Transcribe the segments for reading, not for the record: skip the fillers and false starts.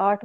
8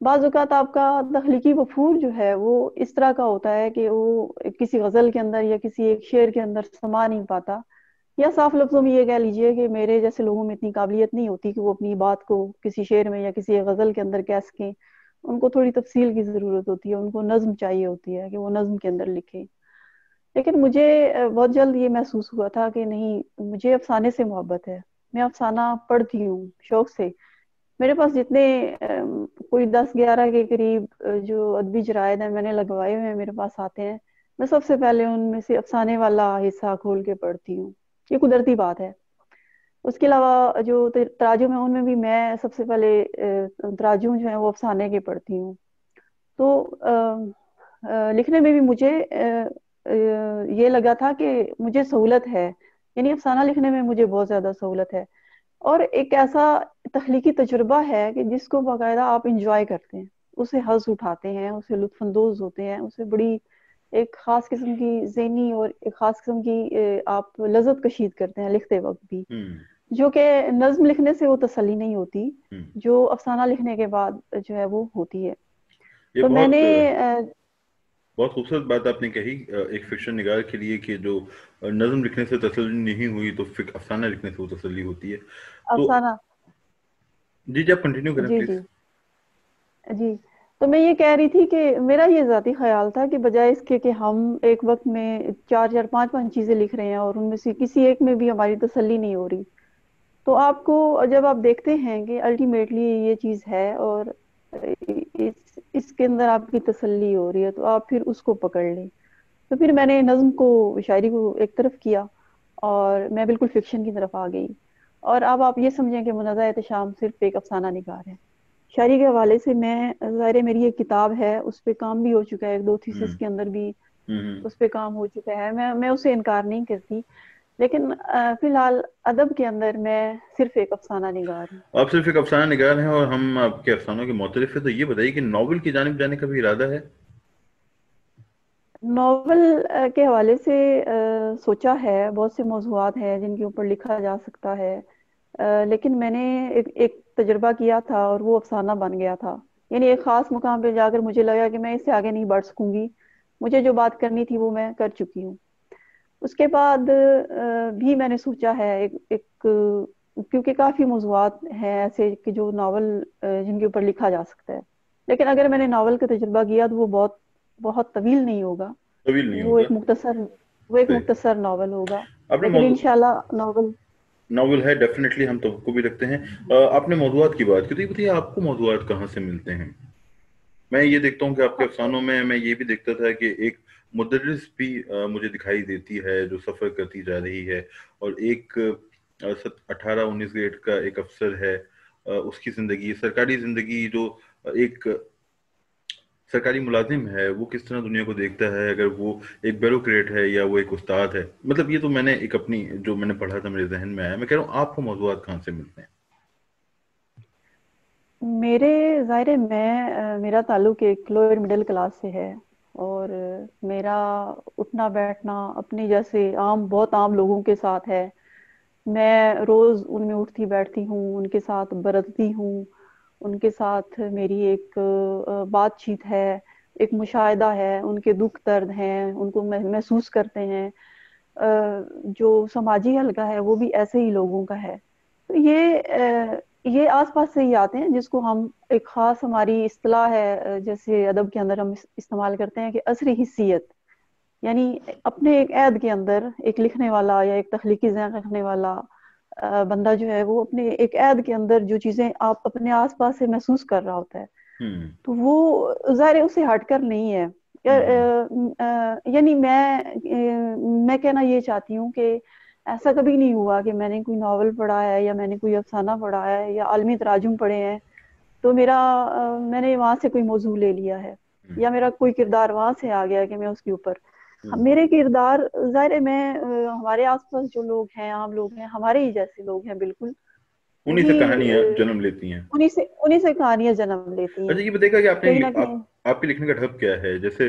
بعض اوقات آپ کا تخلیقی وفور جو ہے وہ اس طرح کا ہوتا ہے کہ وہ کسی غزل کے اندر یا کسی ایک شعر کے اندر سما نہیں پاتا، یا صاف لفظوں میں یہ کہہ لیجئے کہ میرے جیسے لوگوں میں اتنی قابلیت نہیں ہوتی کہ وہ اپنی بات کو کسی شعر میں یا کسی ایک غزل کے اندر کہہ سکیں. ان کو تھوڑی تفصیل کی ضرورت ہوتی ہے، ان کو نظم چاہیے ہوتی ہے کہ وہ نظم کے اندر لکھیں. لیکن مجھے بہت جلد یہ محسوس ہوا تھا کہ نہیں، مجھے افسانے سے محبت ہے. میں افسانہ پڑھتی ہوں شوق سے. میرے پاس جتنے کوئی 10-11 کے قریب جو ادبی جرائد ہیں میں نے لگوائے ہوئے ہیں میرے پاس آتے ہیں، میں سب سے پہلے ان میں سے افسانے والا حصہ کھول کے پڑھتی ہوں. یہ قدرتی بات ہے. اس کے علاوہ جو تراجم ہے ان میں بھی میں سب سے پہلے تراجم جو ہیں وہ افسانے کے پڑھتی ہوں. تو لکھنے میں بھی مجھے یہ لگا تھا کہ مجھے سہولت ہے، یعنی افسانہ لکھنے میں مجھے بہت زیادہ سہولت ہے. اور ایک ایسا تخلیقی تجربہ ہے کہ جس کو باقاعدہ آپ انجوائے کرتے ہیں، اسے حظ اٹھاتے ہیں، اسے لطف اندوز ہوتے ہیں، اسے بڑی ایک خاص قسم کی ذہنی اور ایک خاص قسم کی آپ لذت کشید کرتے ہیں لکھتے وقت بھی، ہوں جو کہ نظم لکھنے سے وہ تسلی نہیں ہوتی ہوں جو افسانہ لکھنے کے بعد جو ہے وہ ہوتی ہے. یہ تو میں نے بہت خوبصورت بات آپ نے کہی ایک فکشن نگار کے لیے کہ جو نظم لکھنے سے تسلی نہیں ہوئی تو افسانہ لکھنے سے وہ تسلی ہوتی ہے. تو افسانہ جی جی آپ کنٹینیو کریں جی پلیز. جی جی، تو میں یہ کہہ رہی تھی کہ میرا یہ ذاتی خیال تھا کہ بجائے اس کے کہ ہم ایک وقت میں 4-4 5-5 چیزیں لکھ رہے ہیں اور ان میں سے کسی ایک میں بھی ہماری تسلی نہیں ہو رہی، تو آپ کو جب آپ دیکھتے ہیں کہ الٹیمیٹلی یہ چیز ہے اور اس کے اندر آپ کی تسلی ہو رہی ہے تو آپ پھر اس کو پکڑ لیں. تو پھر میں نے نظم کو، شاعری کو ایک طرف کیا اور میں بالکل فکشن کی طرف آ گئی. اور اب آپ یہ سمجھیں کہ منازع احتشام صرف ایک افسانہ نگار ہے. شاعری کے حوالے سے میں، ظاہر میری ایک کتاب ہے اس پہ کام بھی ہو چکا ہے، ایک دو ہوں تھیسس کے اندر بھی ہوں اس پہ کام ہو چکا ہے، میں اسے انکار نہیں کرتی. لیکن فی الحال ادب کے اندر میں صرف ایک افسانہ نگار ہوں. آپ صرف ایک افسانہ نگار ہیں اور ہم آپ کے افسانوں کے معترف ہیں، تو یہ بتائیے کہ ناول کی جانب جانے کا بھی ارادہ ہے؟ ناول کے حوالے سے سوچا ہے، بہت سے موضوعات ہیں جن کے اوپر لکھا جا سکتا ہے، لیکن میں نے ایک تجربہ کیا تھا اور وہ افسانہ بن گیا تھا. یعنی ایک خاص مقام پہ جا کر مجھے لگا کہ میں اس سے آگے نہیں بڑھ سکوں گی، مجھے جو بات کرنی تھی وہ میں کر چکی ہوں. اس کے بعد بھی میں نے سوچا ہے ایک کیونکہ کافی موضوعات ہیں ایسے کہ جو ناول جن کے اوپر لکھا جا سکتا ہے، لیکن اگر میں نے ناول کا تجربہ کیا تو وہ بہت بہت طویل نہیں ہوگا. طویل نہیں وہ ہوگا. ایک مختصر وہ ایک صحیح. مختصر ناول ہوگا. آپ نے لیکن انشاءاللہ ناول ناول ہے ڈیفینیٹلی، ہم تو کو بھی رکھتے ہیں. آپ نے موضوعات کی بات کی تو یہ بتائیے آپ کو موضوعات کہاں سے ملتے ہیں؟ میں یہ دیکھتا ہوں کہ آپ کے افسانوں میں یہ بھی دیکھتا تھا کہ ایک مدرس بھی مجھے دکھائی دیتی ہے جو سفر کرتی جا رہی ہے، اور ایک 18-19 گریڈ کا ایک افسر ہے، اس کی زندگی، سرکاری زندگی، جو ایک سرکاری ملازم ہے وہ کس طرح دنیا کو دیکھتا ہے، اگر وہ ایک بیوروکریٹ ہے یا وہ ایک استاد ہے. مطلب یہ تو میں نے ایک اپنی جو میں نے پڑھا تھا میرے ذہن میں آیا. میں کہہ رہا ہوں آپ کو موضوعات کہاں سے ملتے ہیں؟ میرے ظاہر ہے میرا تعلق ایک لوئر مڈل کلاس سے ہے، اور میرا اٹھنا بیٹھنا اپنے جیسے بہت عام لوگوں کے ساتھ ہے. میں روز ان میں اٹھتی بیٹھتی ہوں، ان کے ساتھ برتتی ہوں، ان کے ساتھ میری ایک بات چیت ہے، ایک مشاہدہ ہے، ان کے دکھ درد ہیں ان کو محسوس کرتے ہیں. جو سماجی حلقہ ہے وہ بھی ایسے ہی لوگوں کا ہے. تو یہ آس پاس سے ہی آتے ہیں جس کو ہم ایک خاص، ہماری اصطلاح ہے جیسے ادب کے اندر ہم استعمال کرتے ہیں کہ عصری حسیت، یعنی اپنے ایک عہد کے اندر ایک لکھنے والا یا ایک تخلیقی ذہن رکھنے والا بندہ جو ہے وہ اپنے ایک عہد کے اندر جو چیزیں آپ اپنے آس پاس سے محسوس کر رہا ہوتا ہے ہوں تو وہ ظاہر اسے ہٹ کر نہیں ہے. ہوں یعنی میں کہنا یہ چاہتی ہوں کہ ایسا کبھی نہیں ہوا کہ میں نے کوئی ناول پڑھا ہے یا میں نے کوئی افسانہ پڑھا ہے یا عالمی تراجم پڑھے ہیں تو میں نے وہاں سے کوئی موضوع لے لیا ہے ہوں یا میرا کوئی کردار وہاں سے آ گیا کہ میں اس کے اوپر ہوں میرے کردار، ظاہر ہے ہمارے آس پاس جو لوگ ہیں، عام لوگ ہیں، ہمارے ہی جیسے لوگ ہیں بالکل، انہی سے وہی کہانیاں جنم لیتی ہیں. انہی سے کہانیاں جنم لیتی ہیں اچھا یہ بتائے گا کہ آپ نے کہیں نہ کہیں. آپ کے لکھنے کا ڈھب کیا ہے؟ جیسے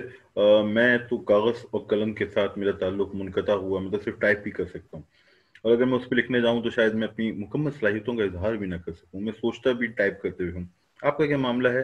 میں تو کاغذ اور قلم کے ساتھ میرا تعلق منقطع ہوا، میں تو صرف ٹائپ ہی کر سکتا ہوں، اور اگر میں اس پہ لکھنے جاؤں تو شاید میں اپنی مکمل صلاحیتوں کا اظہار بھی نہ کر سکوں، میں سوچتا بھی ٹائپ کرتے ہوئے ہوں. آپ کا کیا معاملہ ہے؟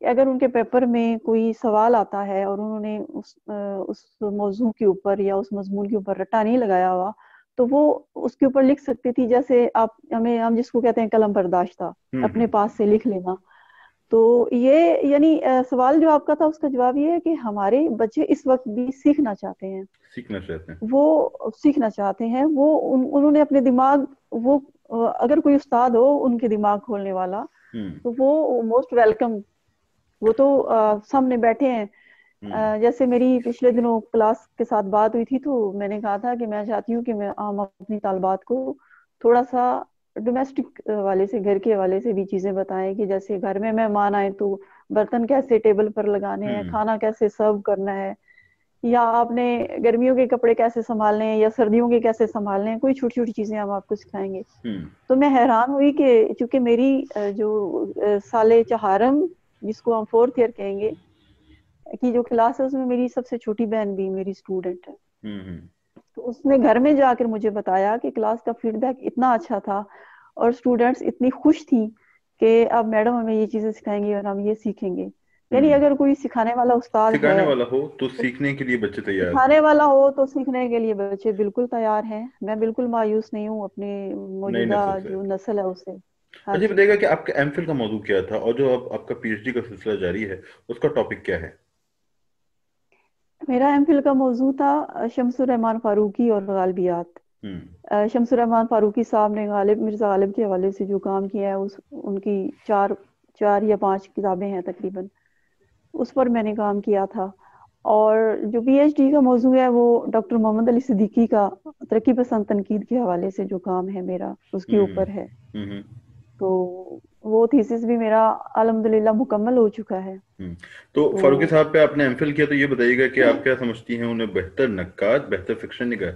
کہ اگر ان کے پیپر میں کوئی سوال آتا ہے اور انہوں نے اس موضوع کے اوپر یا اس مضمون کے اوپر رٹا نہیں لگایا ہوا تو وہ اس کے اوپر لکھ سکتی تھی، جیسے ہم جس کو کہتے ہیں قلم برداشتہ، اپنے پاس سے لکھ لینا. تو یہ یعنی سوال جو آپ کا تھا اس کا جواب یہ ہے کہ ہمارے بچے اس وقت بھی سیکھنا چاہتے ہیں، وہ سیکھنا چاہتے ہیں، وہ انہوں نے اپنے دماغ، وہ اگر کوئی استاد ہو ان کے دماغ کھولنے والا تو وہ موسٹ ویلکم. وہ تو سامنے بیٹھے ہیں. جیسے میری پچھلے دنوں کلاس کے ساتھ بات ہوئی تھی تو میں نے کہا تھا کہ میں چاہتی ہوں کہ ہم اپنی طالبات کو تھوڑا سا ڈومیسٹک والے سے، گھر کے حوالے سے بھی چیزیں بتائیں کہ جیسے گھر میں مہمان آئے تو برتن کیسے ٹیبل پر لگانے ہیں، کھانا کیسے سرو کرنا ہے، یا آپ نے گرمیوں کے کپڑے کیسے سنبھالنے ہیں یا سردیوں کے کیسے سنبھالنے ہیں. کوئی چھوٹی چھوٹی چیزیں ہم آپ کو سکھائیں گے. تو میں حیران ہوئی کہ چونکہ میری جو سال چہارم جس کو ہم 4th ایئر کہیں گے کی جو کلاس ہے اس میں میری سب سے چھوٹی بہن بھی میری اسٹوڈنٹ ہے. تو اس نے گھر میں جا کر مجھے بتایا کہ کلاس کا فیڈ بیک اتنا اچھا تھا اور اسٹوڈنٹس اتنی خوش تھی کہ اب میڈم ہمیں یہ چیزیں سکھائیں گے اور ہم یہ سیکھیں گے. یعنی اگر کوئی سکھانے والا استاد ہے، سکھانے والا ہو تو سیکھنے کے لیے بچے تیار ہیں، سکھانے والا ہو تو سیکھنے کے لیے بچے بالکل تیار ہیں. میں بالکل مایوس نہیں ہوں اپنی نئی موجودہ نسل سے. جو نسل ہے اسے. ہاں اچھا جی. بتائیے گا کہ آپ کا ایم فل کا موضوع کیا تھا اور جو اب آپ کا پی ایچ ڈی کا سلسلہ جاری ہے اس کا ٹاپک کیا ہے؟ میرا ایم فل کا موضوع تھا شمس الرحمان فاروقی اور غالبیات. شمس الرحمان فاروقی صاحب نے مرزا غالب کے حوالے سے جو کام کیا ہے ان کی 4 یا 5 کتابیں ہیں تقریباً، اس پر میں نے کام کیا تھا. اور جو پی ایچ ڈی کا موضوع ہے وہ ڈاکٹر محمد علی صدیقی کا ترقی پسند تنقید کے حوالے سے جو کام ہے میرا اس کے اوپر ہے. تو وہ تھیسس بھی میرا الحمدللہ مکمل ہو چکا ہے. تو فاروقی صاحب پہ آپ نے ایم فل کیا تو یہ بتائیے گا کہ آپ کیا سمجھتی ہیں انہیں بہتر نقاد، بہتر فکشن نگار؟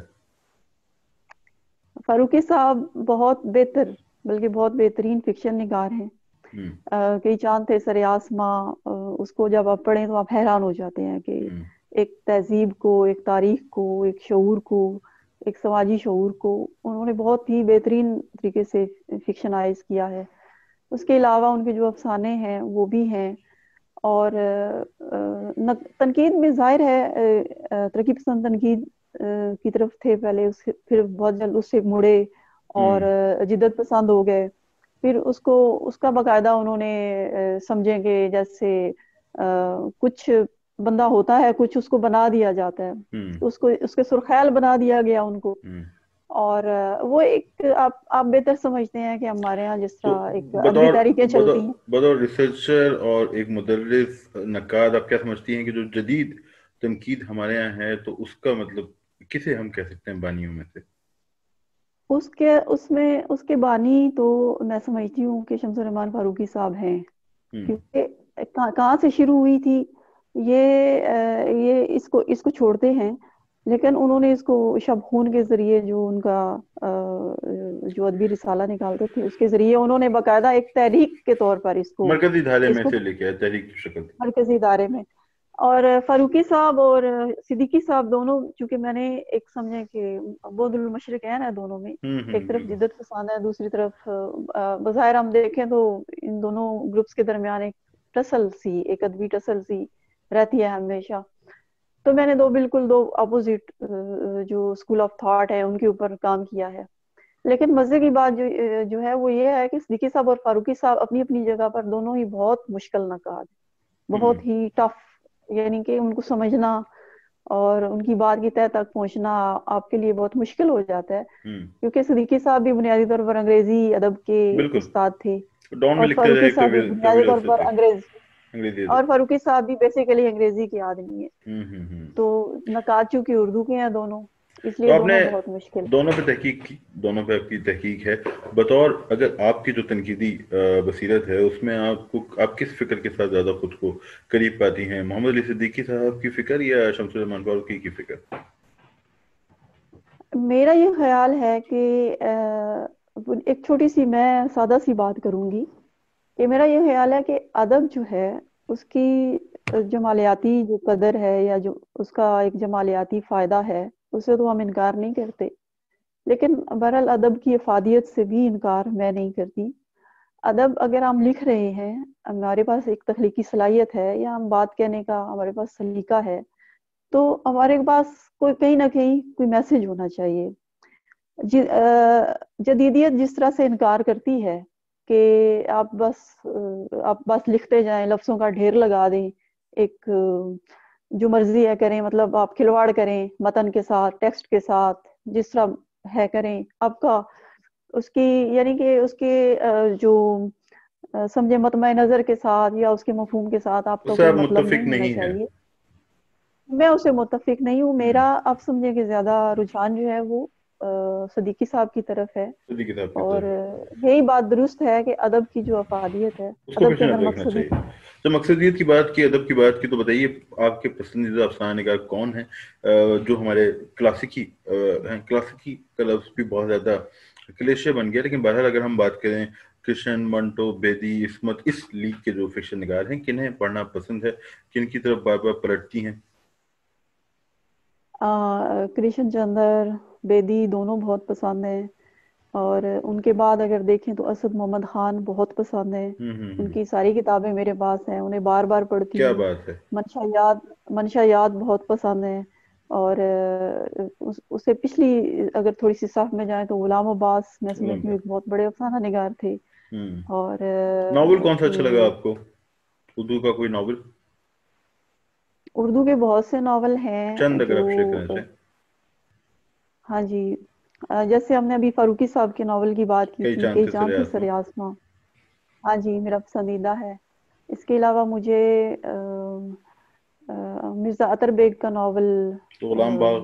فاروقی صاحب بہت بہتر، بلکہ بہت بہترین فکشن نگار ہیں. کئی چاند تھے سرے آسماں، اس کو جب آپ پڑھیں تو آپ حیران ہو جاتے ہیں کہ ایک تہذیب کو، ایک تاریخ کو، ایک شعور کو، ایک سماجی شعور کو انہوں نے بہت ہی بہترین طریقے سے فکشنائز کیا ہے. اس کے علاوہ ان کے جو افسانے ہیں وہ بھی ہیں. اور تنقید میں ظاہر ہے ترقی پسند تنقید کی طرف تھے پہلے، پھر بہت جلد اس سے مڑے اور جدت پسند ہو گئے. پھر اس کا باقاعدہ انہوں نے سمجھیں کہ جیسے کچھ بندہ ہوتا ہے، کچھ اس کو بنا دیا جاتا ہے، اس کے سرخیل بنا دیا گیا ان کو. اور وہ ایک آپ بہتر سمجھتے ہیں کہ ہمارے ہاں جس تو طرح ایک ادبی تحریکیں چلتی ہیں. بطور ریسرچر اور ایک مدرس نقاد آپ کیا سمجھتی ہیں کہ جو جدید تنقید ہمارے یہاں ہے تو اس کا مطلب کسے ہم کہہ سکتے ہیں بانیوں میں سے؟ اس کے بانی تو میں سمجھتی ہوں کہ شمس الرحمان فاروقی صاحب ہیں، کیونکہ کہاں سے شروع ہوئی تھی یہ اس کو چھوڑتے ہیں، لیکن انہوں نے اس کو شب خون کے ذریعے جو ان کا جو ادبی رسالہ نکالتے تھے اس کے ذریعے انہوں نے باقاعدہ ایک تحریک کے طور پر اس کو مرکزی دھارے میں سے لے کے تحریک کی شکل مرکزی ادارے میں. اور فاروقی صاحب اور صدیقی صاحب دونوں، چونکہ میں نے ایک سمجھے کہ بعد المشرق ہے نا دونوں میں، ایک طرف جدت پسند ہے، دوسری طرف بظاہر ہم دیکھیں تو ان دونوں گروپس کے درمیان ایک ٹسل سی، ایک ادبی ٹسل سی رہتی ہے ہمیشہ. تو میں نے بالکل دو اپوزٹ جو اسکول آف تھاٹ ہے ان کے اوپر کام کیا ہے. لیکن مزے کی بات جو ہے وہ یہ ہے کہ صدیقی صاحب اور فاروقی صاحب اپنی اپنی جگہ پر دونوں ہی بہت مشکل نقاد، بہت ہی ٹف. یعنی کہ ان کو سمجھنا اور ان کی بات کی تہ تک پہنچنا آپ کے لیے بہت مشکل ہو جاتا ہے، کیونکہ صدیقی صاحب بھی بنیادی طور پر انگریزی ادب کے استاد تھے ڈان میں اور لکھتے فاروقی رہے صاحب بھی بنیادی طور پر انگریزی اور فاروقی صاحب بھی بیسیکلی انگریزی کے آدمی ہیں. تو نقاد چونکہ اردو کے ہیں دونوں، اس لیے تو آپ نے دونوں بہت مشکل. دونوں پہ تحقیق کی، دونوں پہ آپ کی تحقیق ہے. بطور اگر آپ کی جو تنقیدی بصیرت ہے اس میں آپ کس فکر کے ساتھ زیادہ خود کو قریب پاتی ہیں، محمد علی صدیقی صاحب کی فکر یا شمس الرحمان فاروقی کی فکر؟ میرا یہ خیال ہے کہ ایک چھوٹی سی میں سادہ سی بات کروں گی کہ میرا یہ خیال ہے کہ ادب جو ہے اس کی جمالیاتی جو قدر ہے یا جو اس کا ایک جمالیاتی فائدہ ہے اسے تو ہم انکار نہیں کرتے، لیکن بہرحال ادب کی افادیت سے بھی انکار میں نہیں کرتی. ادب اگر ہم لکھ رہے ہیں، ہمارے پاس ایک تخلیقی صلاحیت ہے یا ہم بات کہنے کا ہمارے پاس سلیقہ ہے، تو ہمارے پاس کوئی کہیں نہ کہیں کوئی میسج ہونا چاہیے. جدیدیت جس طرح سے انکار کرتی ہے کہ آپ بس لکھتے جائیں، لفظوں کا ڈھیر لگا دیں، ایک جو مرضی ہے کریں، مطلب آپ کھلواڑ کریں متن کے ساتھ، ٹیکسٹ کے ساتھ، جس طرح ہے کریں. آپ کا اس کی یعنی کہ اس کے جو سمجھے مطمع نظر کے ساتھ یا اس کے مفہوم کے ساتھ آپ اس کا سے کوئی آپ مطلب متفق نہیں ہونا نہیں ہیں؟ چاہیے. میں اسے متفق نہیں ہوں. ہوں، میرا آپ سمجھے کہ زیادہ رجحان جو ہے وہ صدیقی صاحب کی طرف ہے. خود ہی کتاب کی اور طرف یہی بات درست ہے کہ ادب کی جو افادیت ہے، اس کو ادب پیش کے نظر اندر رکھنا مقصدی. چاہیے. جب مقصدیت کی بات کی، ادب کی بات کی، تو بتائیے آپ کے پسندیدہ افسانہ نگار کون ہیں جو ہمارے کلاسیکی ہیں؟ کلاسیکی کا لفظ بھی بہت زیادہ کلیشے بن گیا، لیکن بہرحال اگر ہم بات کریں کرشن، منٹو، بیدی، عصمت، اس لیگ کے جو فکشن نگار ہیں، کنہیں پڑھنا پسند ہے، کن کی طرف بار بار پلٹتی ہیں؟ کرشن چندر، بیدی دونوں بہت پسند ہیں. اور ان کے بعد اگر دیکھیں تو اسد محمد خان بہت پسند ہیں. ان ہوں. کی ساری کتابیں میرے پاس ہیں، انہیں بار بار پڑھتی کیا ہوں. بات ہے! منشا یاد بہت پسند ہیں. اور اس سے پچھلی اگر تھوڑی سی صف میں جائیں تو غلام عباس میں غلام سمجھتی ہوں پاک. ایک بہت بڑے افسانہ نگار تھے. ہوں. اور ناول کون سا اچھا لگا آپ کو؟ اردو کا کوئی ناول؟ اردو کے بہت سے ناول چند ہیں اگر جو آپ شیئر کرنا چاہیں. ہاں جی، جیسے ہم نے ابھی فاروقی صاحب کے ناول کی بات کی کئی تھی، چاند کئی تھے چاند سرے تھے آسماں. سرے آسماں. ہاں جی، میرا پسندیدہ ہے. اس کے علاوہ مجھے مرزا اطہر بیگ کا ناول تو غلام باغ.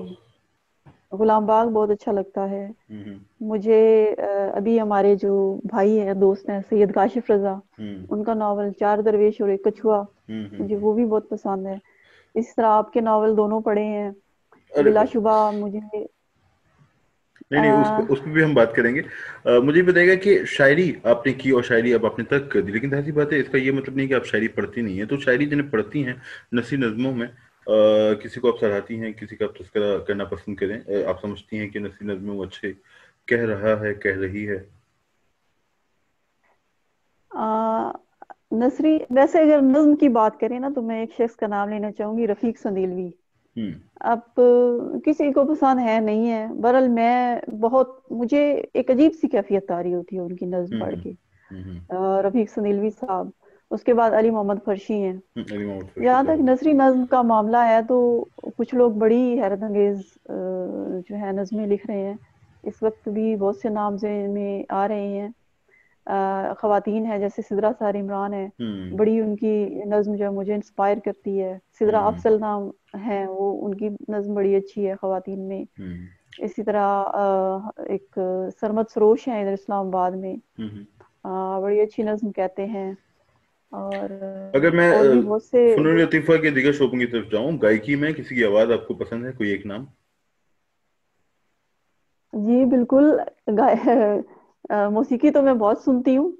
غلام باغ بہت اچھا لگتا ہے. ہوں. مجھے ابھی ہمارے جو بھائی ہیں، دوست ہیں، سید کاشف رضا، ہوں. ان کا ناول چار درویش اور ایک کچھوا، مجھے وہ بھی بہت پسند ہے. اس طرح آپ کے ناول دونوں پڑھے ہیں ارے بلا بس، شبہ. مجھے نہیں اس پہ بھی ہم بات کریں گے. مجھے بتائے گا کہ شاعری آپ نے کی اور شاعری اب آپ نے ترک کر دی، لیکن ظاہر سی بات ہے اس کا یہ مطلب نہیں کہ آپ شاعری پڑھتی نہیں ہیں. تو شاعری جنہیں پڑھتی ہیں نثری نظموں میں، کسی کو آپ سراہتی ہیں، کسی کا آپ تذکرہ کرنا پسند کریں، آپ سمجھتی ہیں کہ نثری نظموں اچھے کہہ رہا ہے، کہہ رہی ہے؟ نثری ویسے اگر نظم کی بات کریں نا تو میں ایک شخص کا نام لینا چاہوں گی، رفیق سندیلوی. ہوں. اب کسی کو پسند ہے نہیں ہے، بہرحال میں مجھے ایک عجیب سی کیفیت آ رہی ہوتی ہے ان کی نظم ہوں. پڑھ ہوں. کے. ہوں. رفیق سندیلوی صاحب، اس کے بعد علی محمد فرشی ہیں. علی محمد فرشی جہاں تک صاحب. نثری نظم کا معاملہ ہے تو کچھ لوگ بڑی حیرت انگیز جو ہے نظمیں لکھ رہے ہیں. اس وقت بھی بہت سے نام ذہن میں آ رہے ہیں. خواتین ہیں جیسے سدرا سار عمران ہے، ہوں. بڑی ان کی نظم جو ہے مجھے انسپائر کرتی ہے. سدرا ہوں. افضل نام ہے، وہ ان کی نظم بڑی اچھی ہے خواتین میں. ہوں. اسی طرح ایک سرمد سروش ہیں ادھر اسلام آباد میں، ہوں. بڑی اچھی نظم کہتے ہیں. اور اگر میں اور بھی بہت سے. فنون لطیفہ کے دیگر شعبوں کی طرف جاؤں، گائکی میں کسی کی آواز آپ کو پسند ہے؟ کوئی ایک نام؟ جی بالکل. موسیقی تو میں بہت سنتی ہوں.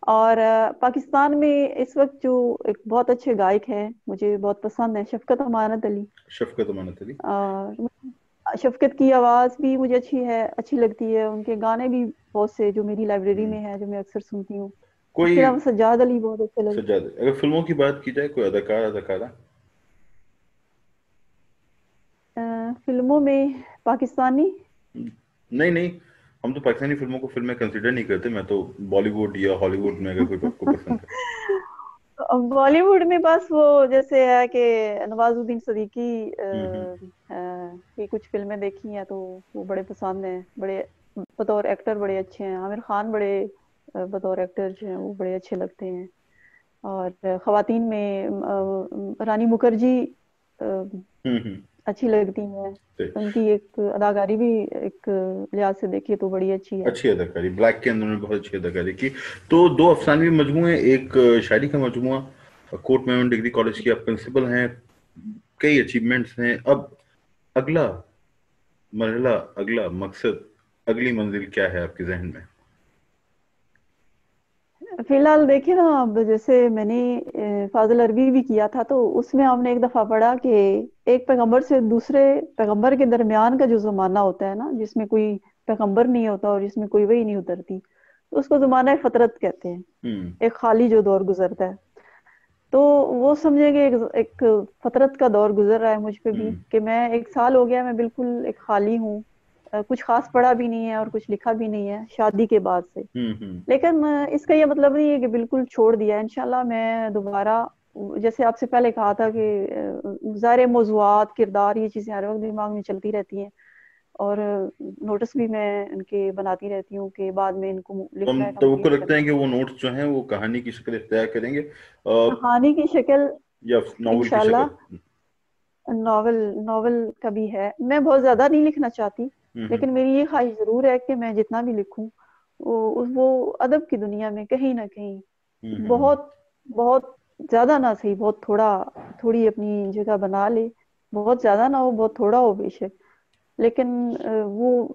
اور پاکستان میں اس وقت جو ایک بہت اچھے گائک ہیں مجھے بہت پسند ہے، شفقت امانت علی. شفقت امانت علی. شفقت کی آواز بھی مجھے اچھی لگتی ہے. ان کے گانے بھی بہت سے جو میری لائبریری ہوں. میں ہے، جو میں اکثر سنتی ہوں. اس کے کوئی علاوہ سجاد علی بہت اچھے لگتے سجاد، اگر فلموں کی بات کی جائے، کوئی اداکار، اداکارہ؟ ہیں. فلموں میں پاکستانی نہیں نہیں، ہم تو پاکستانی فلموں کو فلمیں کنسیڈر نہیں کرتے. میں تو بالی ووڈ یا ہالی ووڈ میں اگر کوئی آپ کو پسند ہے. بالی ووڈ میں بس وہ جیسے ہے کہ نواز الدین صدیقی ہوں. کی کچھ فلمیں دیکھی ہیں تو وہ بڑے پسند ہیں. بڑے بطور ایکٹر بڑے اچھے ہیں. عامر خان بڑے بطور ایکٹر جو ہیں وہ بڑے اچھے لگتے ہیں. اور خواتین میں رانی مکھرجی ہوں. اچھی لگتی ہیں. ان کی ایک اداکاری بھی ایک لحاظ سے دیکھیے تو بڑی اچھی ہے. اچھی اداکاری، بلیک کے اندر میں بہت اچھی اداکاری کی. تو دو افسانوی مجموعے، ایک شاعری کا مجموعہ. کوٹ میمن ڈگری کالج کی آپ پرنسپل ہیں، کئی اچیومنٹس ہیں. اب اگلا مرحلہ، اگلا مقصد، اگلی منزل کیا ہے آپ کے ذہن میں؟ فی الحال دیکھیں نا، اب جیسے میں نے فاضل عربی بھی کیا تھا تو اس میں ہم نے ایک دفعہ پڑھا کہ ایک پیغمبر سے دوسرے پیغمبر کے درمیان کا جو زمانہ ہوتا ہے نا، جس میں کوئی پیغمبر نہیں ہوتا اور جس میں کوئی وحی نہیں اترتی، اس کو زمانہ فطرت کہتے ہیں، ایک خالی جو دور گزرتا ہے، تو وہ سمجھیں کہ ایک فطرت کا دور گزر رہا ہے مجھ پہ بھی، کہ میں 1 سال ہو گیا میں بالکل ایک خالی ہوں، کچھ خاص پڑھا بھی نہیں ہے اور کچھ لکھا بھی نہیں ہے شادی کے بعد سے. لیکن اس کا یہ مطلب نہیں ہے کہ بالکل چھوڑ دیا. انشاءاللہ میں دوبارہ، جیسے آپ سے پہلے کہا تھا کہ ظاہر موضوعات، کردار، یہ چیزیں ہر وقت دماغ میں چلتی رہتی ہیں، اور نوٹس بھی میں ان کے بناتی رہتی ہوں کہ بعد میں ان کو ہم لکھنا ہے، توقع کمپلیٹ رکھتے کرنا ہیں کہ وہ نوٹس جو ہیں وہ کہانی کی شکل اختیار کریں گے ہے. کہانی کی شکل یا ناول کی انشاءاللہ، شکل. ناول کا بھی ہے. میں بہت زیادہ نہیں لکھنا چاہتی، لیکن میری یہ خواہش ضرور ہے کہ میں جتنا بھی لکھوں وہ ادب کی دنیا میں کہیں نہ کہیں بہت بہت زیادہ نہ صحیح، بہت تھوڑی اپنی جگہ بنا لے. بہت زیادہ نہ ہو، بہت تھوڑا ہو بے شک، لیکن وہ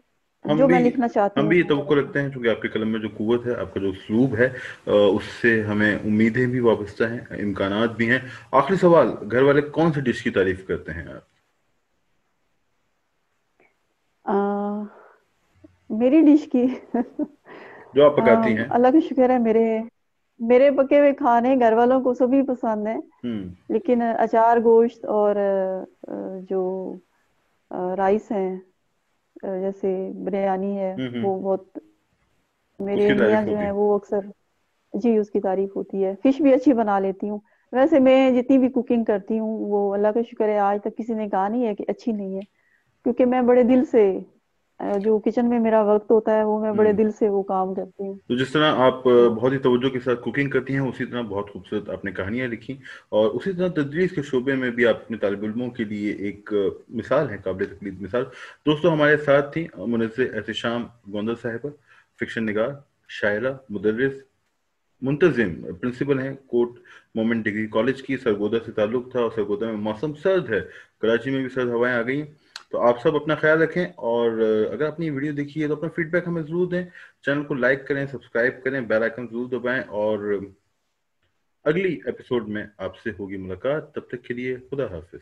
ہم جو بھی میں لکھنا چاہتی ہم ہوں بھی یہ وہ توقع رکھتے ہیں، چونکہ آپ کے قلم میں جو قوت ہے، آپ کا جو اسلوب ہے، اس سے ہمیں امیدیں بھی وابستہ ہیں، امکانات بھی ہیں. آخری سوال، گھر والے کون سی ڈش کی تعریف کرتے ہیں آپ؟ میری ڈش کی جو آپ پکاتی ہیں. اللہ کا شکر ہے، میرے پکے ہوئے کھانے گھر والوں کو سبھی پسند ہیں، لیکن اچار، گوشت اور جو رائس ہیں، جیسے بریانی ہے، وہ بہت اس میرے کی میاں تعریف جو ہوتی ہیں ہے. وہ اکثر، جی اس کی تعریف ہوتی ہے. فش بھی اچھی بنا لیتی ہوں. ویسے میں جتنی بھی کوکنگ کرتی ہوں وہ اللہ کا شکر ہے آج تک کسی نے کہا نہیں ہے کہ اچھی نہیں ہے، کیونکہ میں بڑے دل سے جو کچن میں میرا وقت ہوتا ہے وہ میں بڑے دل سے وہ کام کرتی ہوں. تو جس طرح آپ بہت ہی توجہ کے ساتھ کوکنگ کرتی ہیں، اسی طرح بہت خوبصورت آپ نے کہانیاں لکھی، اور اسی طرح تدریس کے شعبے میں بھی آپ اپنے طالب علموں کے لیے ایک مثال ہے، قابل تقلید مثال. دوستو، ہمارے ساتھ تھیں منزہ احتشام گوندل صاحبہ، فکشن نگار، شاعرہ، مدرس، منتظم، پرنسپل ہیں کوٹ مومنٹ ڈگری کالج کی. سرگودا سے تعلق تھا، اور سرگودا میں موسم سرد ہے، کراچی میں بھی سرد ہوائیں آ گئی ہیں. تو آپ سب اپنا خیال رکھیں، اور اگر آپ نے ویڈیو دیکھی ہے تو اپنا فیڈ بیک ہمیں ضرور دیں. چینل کو لائک کریں، سبسکرائب کریں، بیل آئیکن ضرور دبائیں، اور اگلی ایپیسوڈ میں آپ سے ہوگی ملاقات. تب تک کے لیے خدا حافظ.